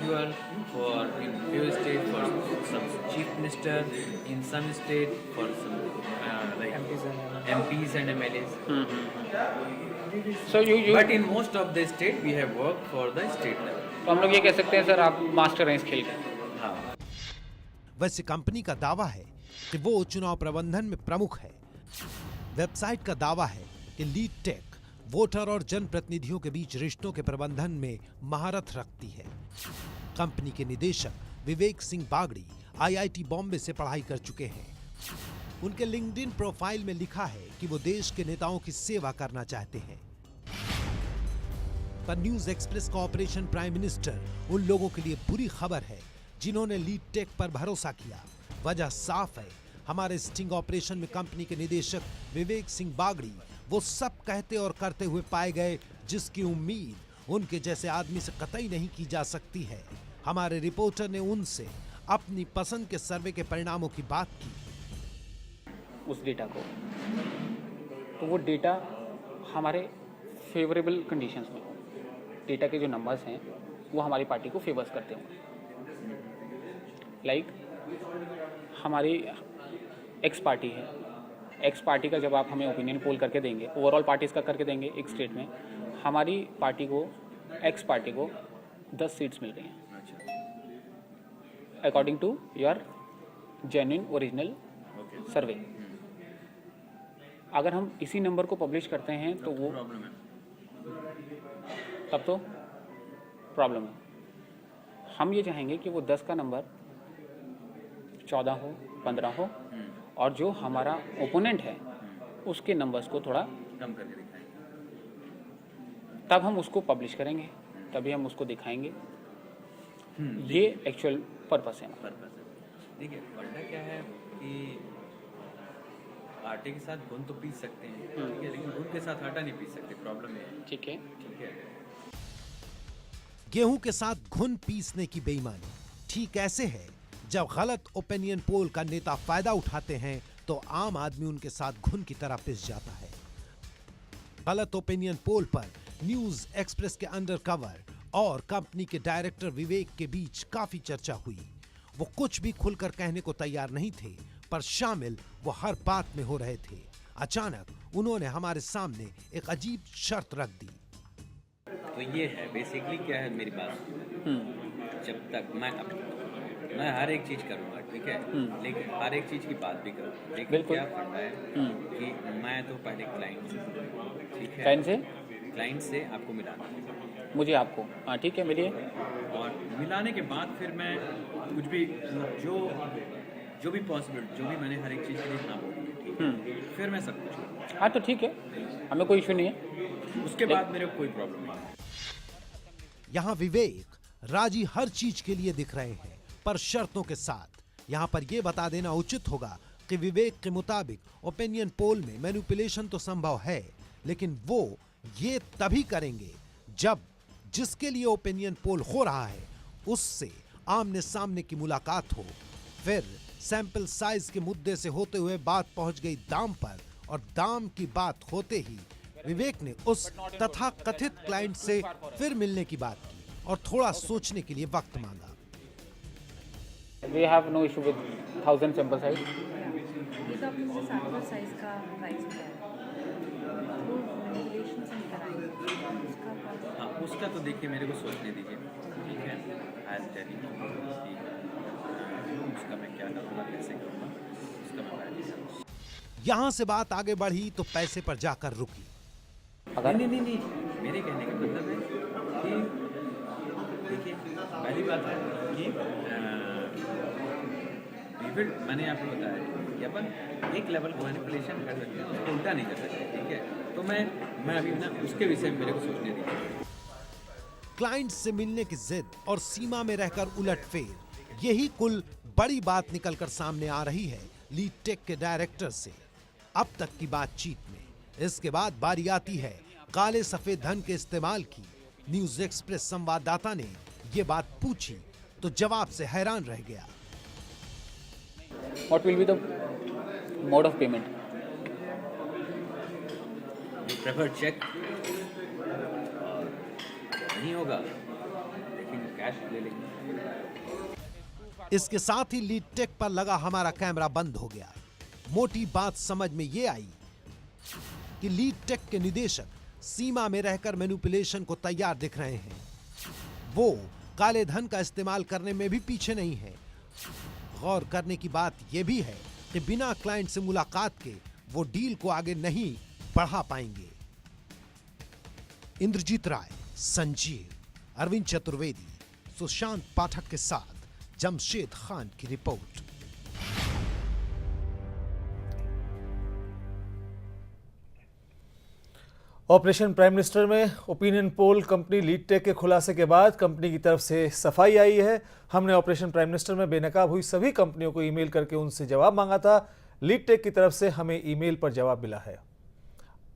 individual, for in few state for some chief minister, in some state for some like MPs and MLAs. So you But in most of the state we have worked for the state level. तो हम लोग ये कह सकते हैं sir आप master हैं इस खेल के। हाँ। वैसे कंपनी का दावा है कि वो चुनाव प्रबंधन में प्रमुख है। वेबसाइट का दावा है कि लीड टेक वोटर और जनप्रतिनिधियों के बीच रिश्तों के प्रबंधन में महारत रखती है। कंपनी के निदेशक विवेक सिंह बागड़ी IIT बॉम्बे से पढ़ाई कर चुके हैं। उनके लिंक्डइन प्रोफाइल में लिखा है कि वो देश के नेताओं की सेवा करना चाहते हैं। पर न्यूज एक्सप्रेस का ऑपरेशन प्राइम मिनिस्टर उन लोगों के लिए बुरी खबर है जिन्होंने लीड टेक पर भरोसा किया। वजह साफ है, हमारे स्टिंग ऑपरेशन में कंपनी के निदेशक विवेक सिंह बागड़ी वो सब कहते और करते हुए पाए गए जिसकी उम्मीद उनके जैसे आदमी से कतई नहीं की जा सकती है। हमारे रिपोर्टर ने उनसे अपनी पसंद के सर्वे के परिणामों की बात की। उस डेटा को, तो वो डेटा हमारे फेवरेबल कंडीशंस में हो, डेटा के जो नंबर्स हैं वो हमारी पार्टी को फेवर्स करते हों। लाइक हमारी एक्स पार्टी है, एक्स पार्टी का जब आप हमें ओपिनियन पोल करके देंगे, ओवरऑल पार्टीज़ का करके देंगे एक स्टेट में, हमारी पार्टी को, एक्स पार्टी को 10 सीट्स मिल गई हैं according to your genuine original survey. अगर हम इसी नंबर को पब्लिश करते हैं तो वो तब तो प्रॉब्लम है। हम ये चाहेंगे कि वो 10 का नंबर 14 हो, 15 हो, और जो हमारा ओपोनेंट है उसके नंबर्स को थोड़ा कम करके दिखाएंगे, तब हम उसको पब्लिश करेंगे, तभी हम उसको दिखाएंगे। ये एक्चुअल पर्पस है। देखिए वल्डा क्या है कि आटे के साथ घुन तो पीस सकते हैं, ठीक है, लेकिन घुन के साथ आटा नहीं पीस सकते। प्रॉब्लम ये है। ठीक है। ठीक है। गेहूं के साथ घुन पीसने की बेईमानी ठीक ऐसे है जब गलत ओपिनियन पोल का नेता फायदा उठाते हैं तो आम आदमी उनके साथ घुन की तरह पिस जाता है। गलत ओपिनियन पोल पर न्यूज एक्सप्रेस के अंडरकवर और कंपनी के डायरेक्टर विवेक के बीच काफी चर्चा हुई। वो कुछ भी खुलकर कहने को तैयार नहीं थे, पर शामिल वो हर बात में हो रहे थे। अचानक उन्होंने हमारे सामने एक अजीब शर्त रख दी। तो ये है बेसिकली क्या है मेरी बात, जब तक मैं हर एक चीज करूंगा, ठीक है, लेकिन हर एक चीज की बात भी करूंगा, लेकिन क्या फंडा है कि मैं तो पहले क्लाइंट से, ठीक है, क्लाइंट से आपको मिलाना है, मुझे आपको, हाँ ठीक है, मिलिए। और मिलाने के बाद फिर मैं कुछ भी जो भी पॉसिबल, जो भी मैंने हर एक चीज़ के लिए हाँ बोली है, ठीक है, फिर मैं सब कुछ करूँगा। हाँ तो ठीक है, हमें कोई इशू नहीं है। उसके बाद मेरे को कोई प्रॉब्लम नहीं है। यहाँ विवेक राजी हर चीज के लिए दिख रहे हैं, पर शर्तों के साथ। यहाँ पर यह बता देना उचित होगा कि विवेक के मुताबिक ओपिनियन पोल में मैनिपुलेशन तो संभव है, लेकिन वो ये तभी करेंगे जब जिसके लिए ओपिनियन पोल हो रहा है उससे आमने सामने की मुलाकात हो। फिर सैंपल साइज के मुद्दे से होते हुए बात पहुंच गई दाम पर, और दाम की बात होते ही विवेक ने उस तथा कथित क्लाइंट से फिर मिलने की बात की और थोड़ा सोचने के लिए वक्त मांगा। We have no issue with 1000 sample size. ये तो आपने मुझे सैंपल साइज का प्राइस बताया, वो मैनिपुलेशन से निकल आएंगे उसका प्राइस। हाँ, उसका तो देखिए मेरे को सोचने दीजिए, ठीक है, आज टेलिंग उसका मैं क्या करूँगा, कैसे करूँगा, उसका मैं पहले करूँगा। यहाँ से बात आगे बढ़ी तो पैसे पर जाकर रुकी। नहीं, मेरे कहने का मतलब है कि देखिए पहली बात है कि मैंने आपको बताया कि अपन एक लेवल को मैनिपुलेशन कर सकते हैं, उसको उल्टा नहीं कर सकते, ठीक है। तो मैं अभी ना उसके विषय में मेरे को सोचने दीजिए। क्लाइंट से मिलने की जिद और सीमा में रहकर उलटफेर, यही कुल बड़ी बात निकलकर सामने आ रही है लीड टेक के डायरेक्टर से अब तक की बातचीत में। इसके बाद बारी आती है काले सफेद धन के इस्तेमाल की। न्यूज एक्सप्रेस संवाददाता ने ये बात पूछी तो जवाब से हैरान रह गया। What will be the mode of payment? You prefer check? नहीं होगा, लेकिन कैश ले लेंगे। इसके साथ ही लीड टेक पर लगा हमारा कैमरा बंद हो गया। मोटी बात समझ में ये आई कि लीड टेक के निदेशक सीमा में रहकर मैनिपुलेशन को तैयार दिख रहे हैं। वो काले धन का इस्तेमाल करने में भी पीछे नहीं है। गौर करने की बात यह भी है कि बिना क्लाइंट से मुलाकात के वो डील को आगे नहीं बढ़ा पाएंगे। इंद्रजीत राय, संजीव, अरविंद चतुर्वेदी, सुशांत पाठक के साथ जमशेद खान की रिपोर्ट। ऑपरेशन प्राइम मिनिस्टर में opinion poll company Lead Tech के खुलासे के बाद कंपनी की तरफ से सफाई आई है। हमने ऑपरेशन प्राइम मिनिस्टर में बेनकाब हुई सभी कंपनियों को ईमेल करके उनसे जवाब मांगा था। लीड टेक की तरफ से हमें ईमेल पर जवाब मिला है।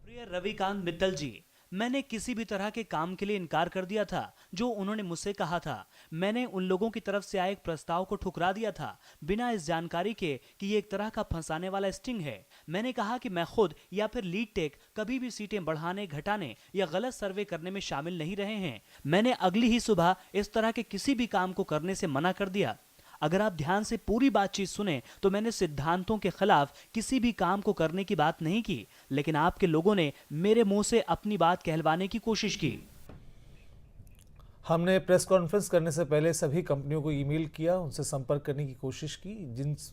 प्रिय रविकांत मित्तल जी, मैंने किसी भी तरह के काम के लिए इनकार कर दिया था जो उन्होंने मुझसे कहा था। मैंने उन लोगों की तरफ से आए एक प्रस्ताव को ठुकरा दिया था बिना इस जानकारी के कि ये एक तरह का फंसाने वाला स्टिंग है। मैंने कहा कि मैं खुद या फिर लीड टेक कभी भी सीटें बढ़ाने, घटाने या गलत सर्वे करने में शामिल नहीं रहे हैं। मैंने अगली ही सुबह इस तरह के किसी भी काम को करने से मना कर दिया। अगर आप ध्यान से पूरी बातचीत सुने तो मैंने सिद्धांतों के खिलाफ किसी भी काम को करने की बात नहीं की, लेकिन आपके लोगों ने मेरे मुंह से अपनी बात कहलवाने की कोशिश की। हमने प्रेस कॉन्फ्रेंस करने से पहले सभी कंपनियों को ईमेल किया, उनसे संपर्क करने की कोशिश की।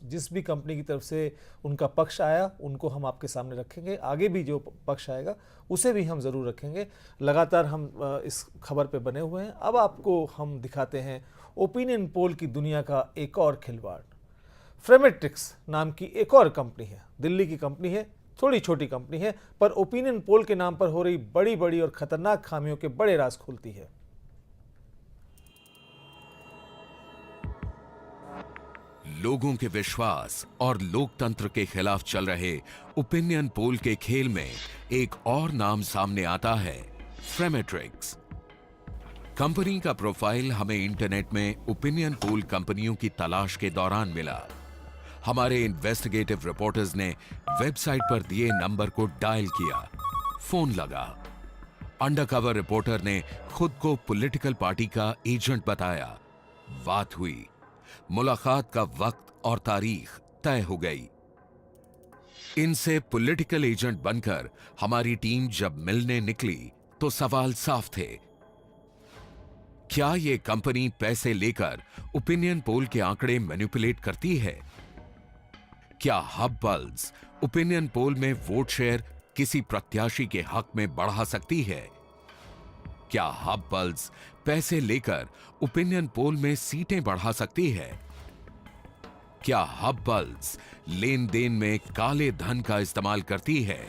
जिस भी कंपनी की तरफ से उनका पक्ष आया उनको हम आपके सामने रखेंगे। आगे भी जो पक्ष आएगा उसे भी हम ज़रूर रखेंगे। लगातार हम इस खबर पे बने हुए हैं। अब आपको हम दिखाते हैं ओपिनियन पोल की दुनिया का एक और खिलवाड़। फ्रेमेट्रिक्स नाम की एक और कंपनी है, दिल्ली की कंपनी है, थोड़ी छोटी कंपनी है, पर ओपिनियन पोल के नाम पर हो रही बड़ी बड़ी और खतरनाक खामियों के बड़े राज खोलती है। लोगों के विश्वास और लोकतंत्र के खिलाफ चल रहे ओपिनियन पोल के खेल में एक और नाम सामने आता है, फ्रेमेट्रिक्स। कंपनी का प्रोफाइल हमें इंटरनेट में ओपिनियन पोल कंपनियों की तलाश के दौरान मिला। हमारे इन्वेस्टिगेटिव रिपोर्टर्स ने वेबसाइट पर दिए नंबर को डायल किया, फोन लगा। अंडरकवर रिपोर्टर ने खुद को पॉलिटिकल पार्टी का एजेंट बताया। बात हुई, मुलाकात का वक्त और तारीख तय हो गई। इनसे पॉलिटिकल एजेंट बनकर हमारी टीम जब मिलने निकली तो सवाल साफ थे। क्या ये कंपनी पैसे लेकर ओपिनियन पोल के आंकड़े मैनिपुलेट करती है? क्या हब पल्स ओपिनियन पोल में वोट शेयर किसी प्रत्याशी के हक में बढ़ा सकती है? क्या हब पल्स पैसे लेकर ओपिनियन पोल में सीटें बढ़ा सकती है? क्या हब पल्स लेन देन में काले धन का इस्तेमाल करती है?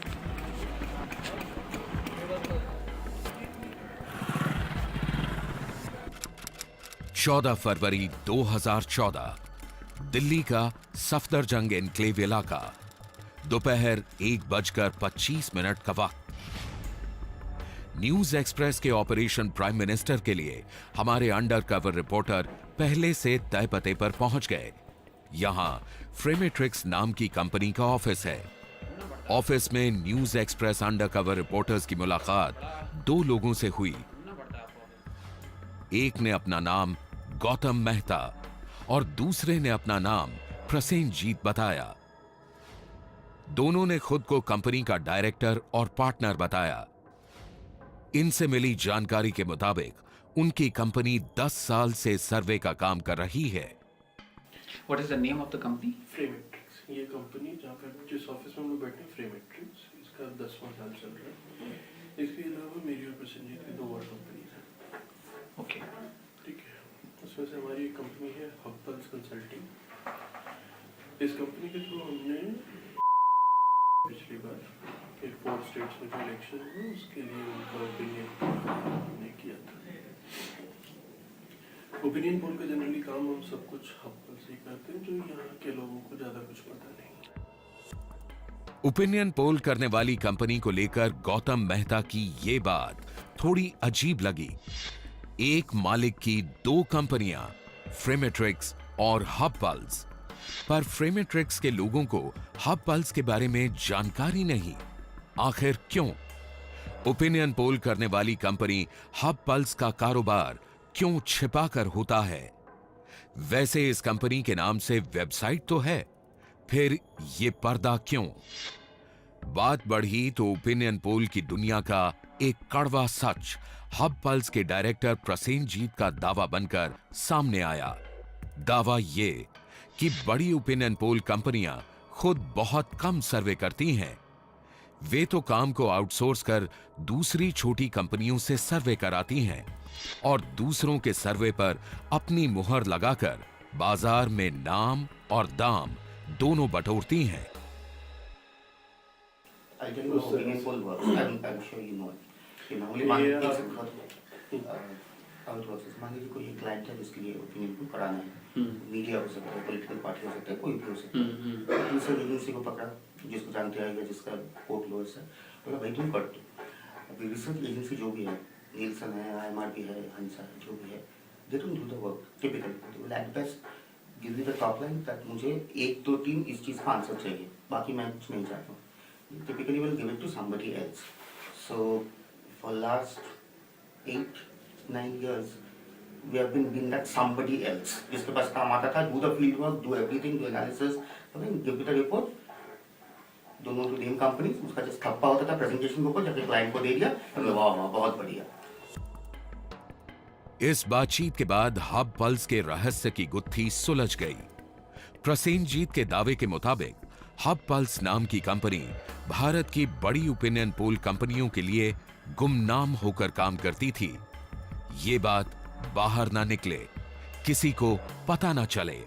चौदह फरवरी 2014, दिल्ली का सफदरजंग एनक्लेव इलाका, दोपहर 1:25 का वक्त। न्यूज एक्सप्रेस के ऑपरेशन प्राइम मिनिस्टर के लिए हमारे अंडरकवर रिपोर्टर पहले से तय पते पर पहुंच गए। यहां फ्रेमेट्रिक्स नाम की कंपनी का ऑफिस है। ऑफिस में न्यूज एक्सप्रेस अंडरकवर रिपोर्टर्स की मुलाकात दो लोगों से हुई। एक ने अपना नाम गौतम मेहता और दूसरे ने अपना नाम प्रसेनजीत बताया। दोनों ने खुद को कंपनी का डायरेक्टर और पार्टनर बताया। इनसे मिली जानकारी के मुताबिक उनकी कंपनी 10 साल से सर्वे का काम कर रही है। What is the name of the company? फ्रेमेट्रिक्स, ये कंपनी जहाँ पे जिस ऑफिस में हम लोग बैठे हैं, फ्रेमेट्रिक्स, इसका 10वां साल चल रहा है। इसके अलावा मेरी और प्रसेनजीत की 2 और कंपनीज हैं। Okay. ठीक है, उसमें से हमारी एक कंपनी है हब पल्स कंसल्टिंग। इस कंपनी के थ्रू हमने पिछली बार 4 स्टेट्स में जो इलेक्शन हुआ उसके लिए उनका ओपिनियन हमने किया था। ओपिनियन पोल का जनरली काम हम सब कुछ हब पल्स ही करते हैं, जो यहाँ के लोगों को ज्यादा कुछ पता नहीं। ओपिनियन पोल करने वाली कंपनी को लेकर गौतम मेहता की ये बात थोड़ी अजीब लगी। एक मालिक की 2 कंपनियां, फ्रेमेट्रिक्स और हब पल्स, पर फ्रेमेट्रिक्स के लोगों को हब पल्स के बारे में जानकारी नहीं। आखिर क्यों? ओपिनियन पोल करने वाली कंपनी हब पल्स का कारोबार क्यों छिपाकर होता है? वैसे इस कंपनी के नाम से वेबसाइट तो है, फिर ये पर्दा क्यों? बात बढ़ी तो ओपिनियन पोल की दुनिया का एक कड़वा सच हब पल्स के डायरेक्टर प्रसेनजीत का दावा बनकर सामने आया। दावा ये कि बड़ी ओपिनियन पोल कंपनियां खुद बहुत कम सर्वे करती हैं। वे तो काम को आउटसोर्स कर दूसरी छोटी कंपनियों से सर्वे कराती हैं और दूसरों के सर्वे पर अपनी मुहर लगाकर बाजार में नाम और दाम दोनों बटोरती हैं। I tell you how opinion poll works. I'm sure you know it. You know, only one Yeah. takes it further. How it works is, मान लीजिए कोई एक क्लाइंट है जिसके लिए ओपिनियन पोल कराना है, मीडिया हो सकता है, पॉलिटिकल पार्टी हो सकता है, कोई भी हो सकता है। दूसरे एजेंसी को पकड़ा, जिसको जानते आएगा, जिसका पोर्ट लोअर्स है, बोला भाई तुम कर दो। अभी रिसर्च एजेंसी जो भी है, नीलसन है, IMRB है, हंसा है, जो भी है, they don't do the work typically. They will at best give you the top line that मुझे 1, 2, 3 इस चीज़ का आंसर चाहिए, बाकी मैं कुछ नहीं चाहता हूँ। Typically will give it to somebody else. So for last 8, 9 years, we have been that somebody else. जिसके पास काम आता था, do the field work, do everything, do analysis, then give it a report. दोनों to name companies, उसका just थप्पा होता था presentation के ऊपर, जब क्लाइंट को दे दिया, तो वाह वाह बहुत बढ़िया। इस बातचीत के बाद हब पल्स के रहस्य की गुत्थी सुलझ गई। प्रसेनजीत के दावे के मुताबिक हब पल्स नाम की कंपनी भारत की बड़ी ओपिनियन पोल कंपनियों के लिए गुमनाम होकर काम करती थी। ये बात बाहर ना निकले, किसी को पता ना चले।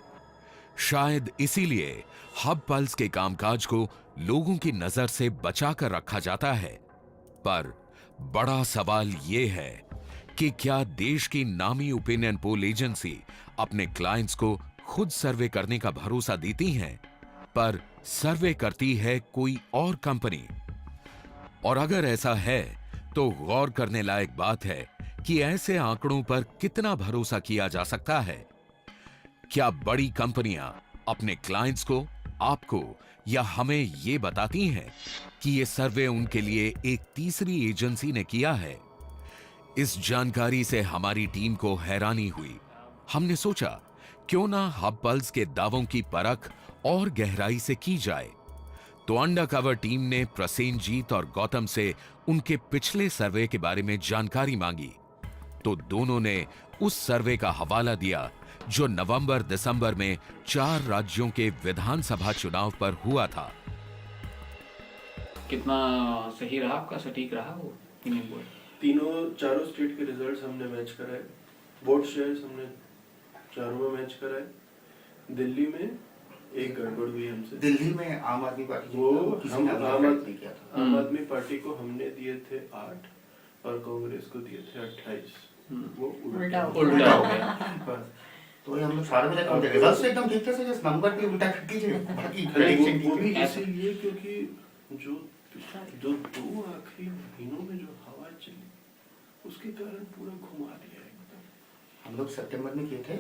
शायद इसीलिए हब पल्स के कामकाज को लोगों की नजर से बचाकर रखा जाता है। पर बड़ा सवाल यह है कि क्या देश की नामी ओपिनियन पोल एजेंसी अपने क्लाइंट्स को खुद सर्वे करने का भरोसा देती हैं, पर सर्वे करती है कोई और कंपनी? और अगर ऐसा है तो गौर करने लायक बात है कि ऐसे आंकड़ों पर कितना भरोसा किया जा सकता है। क्या बड़ी कंपनियां अपने क्लाइंट्स को, आपको या हमें यह बताती हैं कि यह सर्वे उनके लिए एक तीसरी एजेंसी ने किया है? इस जानकारी से हमारी टीम को हैरानी हुई। हमने सोचा क्यों ना हब पल्स के दावों की परख और गहराई से की जाए। तो अंडरकवर टीम ने प्रसेनजीत और गौतम से उनके पिछले सर्वे के बारे में जानकारी मांगी, तो दोनों ने उस सर्वे का हवाला दिया जो नवंबर-दिसंबर में 4 राज्यों के विधानसभा चुनाव पर हुआ था। कितना सही रहा आपका, सटीक रहा वो ओपिनियन पोल? चारों स्टेट के रिजल्ट्स हमने मैच कराए, वोट शेयर्स हमने चारों में मैच कराए। दिल्ली में एक गड़बड़ हुई हमसे। दिल्ली में आम आदमी पार्टी वो किसी ने नहीं किया था। आम आदमी पार्टी को हमने दिए थे 8 और कांग्रेस को दिए थे 28। वो उल्टा हो गया। बस तो ये हम लोग सारे मिले तो रिजल्ट्स एकदम ठीक थे, जस्ट नंबर पे उल्टा कर दीजिए, बाकी प्रेडिक्शन वो भी ठीक है। इसीलिए क्योंकि जो 2 आखिरी महीनों में जो हवा चली उसके कारण पूरा घुमा दिया एकदम। हम लोग सितंबर में किए थे।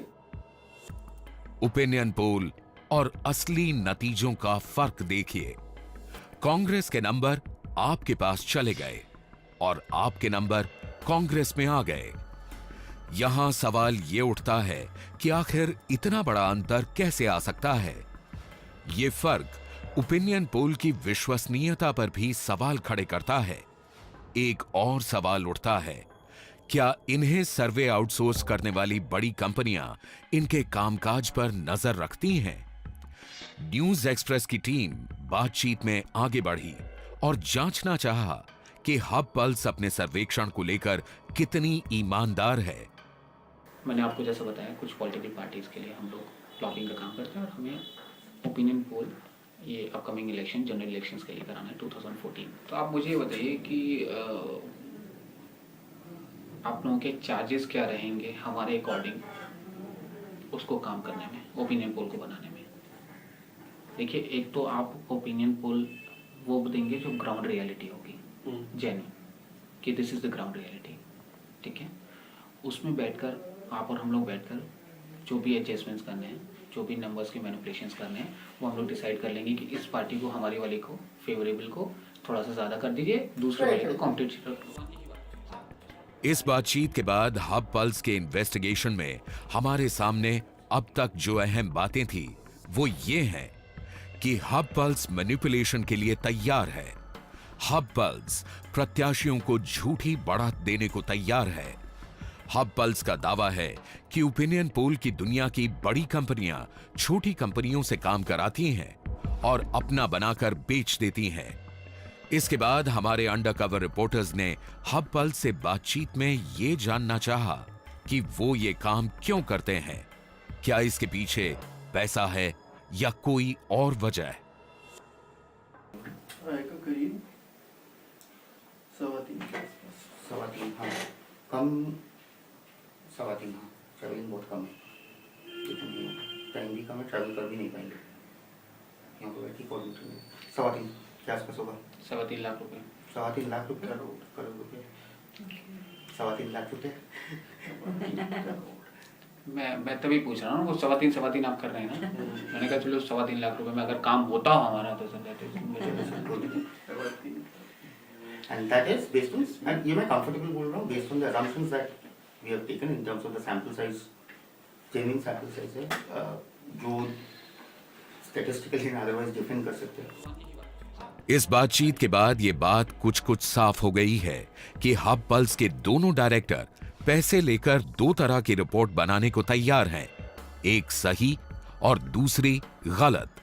ओपिनियन पोल और असली नतीजों का फर्क देखिए। कांग्रेस के नंबर आपके पास चले गए और आपके नंबर कांग्रेस में आ गए। यहां सवाल यह उठता है कि आखिर इतना बड़ा अंतर कैसे आ सकता है? यह फर्क ओपिनियन पोल की विश्वसनीयता पर भी सवाल खड़े करता है। एक और सवाल उठता है, क्या इन्हें सर्वे आउटसोर्स करने वाली बड़ी कंपनियां इनके कामकाज पर नजर रखती हैं? न्यूज एक्सप्रेस की टीम बातचीत में आगे बढ़ी और जांचना चाहा कि हब पल्स अपने सर्वेक्षण को लेकर कितनी ईमानदार है। मैंने आपको जैसा बताया, कुछ पॉलिटिकल पार्टीज के लिए हम लोग लॉबिंग का काम करते हैं और हमें ओपिनियन पोल ये अपकमिंग इलेक्शन, जनरल इलेक्शंस के लिए कराना है 2014। तो आप मुझे ये बताइए कि आप लोगों के चार्जेस क्या रहेंगे हमारे अकॉर्डिंग उसको काम करने में, ओपिनियन पोल को बनाने में? देखिए, एक तो आप ओपिनियन पोल वो देंगे जो ग्राउंड रियलिटी होगी, जेन्युइन, कि this is the ground reality, ठीक है। उसमें बैठकर आप और हम लोग बैठकर जो भी एडजस्टमेंट्स करने हैं, जो भी नंबर्स के मैनिपुलेशंस करने हैं, वो हम लोग डिसाइड कर लेंगे कि इस पार्टी को, हमारी वाली को, फेवरेबल को थोड़ा सा ज़्यादा कर दीजिए, दूसरे वाले को कॉम्पिटिटिव। इस बातचीत के बाद हब पल्स के इन्वेस्टिगेशन में हमारे सामने अब तक जो अहम बातें थी वो ये हैं कि हब पल्स मैनिपुलेशन के लिए तैयार है। हब पल्स प्रत्याशियों को झूठी बढ़त देने को तैयार है। हब पल्स का दावा है कि ओपिनियन पोल की दुनिया की बड़ी कंपनियां छोटी कंपनियों से काम कराती हैं और अपना बनाकर बेच देती हैं। इसके बाद हमारे अंडरकवर रिपोर्टर्स ने हब पल्स से बातचीत में ये जानना चाहा कि वो ये काम क्यों करते हैं, क्या इसके पीछे पैसा है या कोई और वजह। आएगा करीब 3.25 के आसपास। 3.25, हाँ कम 3.25, हाँ ट्रैवलिंग बहुत कम है, टाइम भी कम है, ट्रैवल कर भी नहीं पाएंगे। यहाँ पर बैठी कोऑर्डिनेटर में 3.25 के आसपास होगा। 3.25 लाख रुपए। 3.25 लाख रुपए, करोड़ रुपए, 3.25 लाख रुपए। मैं तभी पूछ रहा हूँ, वो 3.25 आप कर रहे हैं ना। मैंने कहा चलो 3.25 लाख रुपए में अगर काम होता हो हमारा तो And that is based on, and ये मैं comfortable बोल रहा हूँ, based on the assumptions that we have taken in terms of the sample size, genuine sample size है, जो statistically and otherwise defend कर सकते हैं। इस बातचीत के बाद ये बात कुछ साफ हो गई है कि हब पल्स के दोनों डायरेक्टर पैसे लेकर दो तरह की रिपोर्ट बनाने को तैयार हैं, एक सही और दूसरी गलत।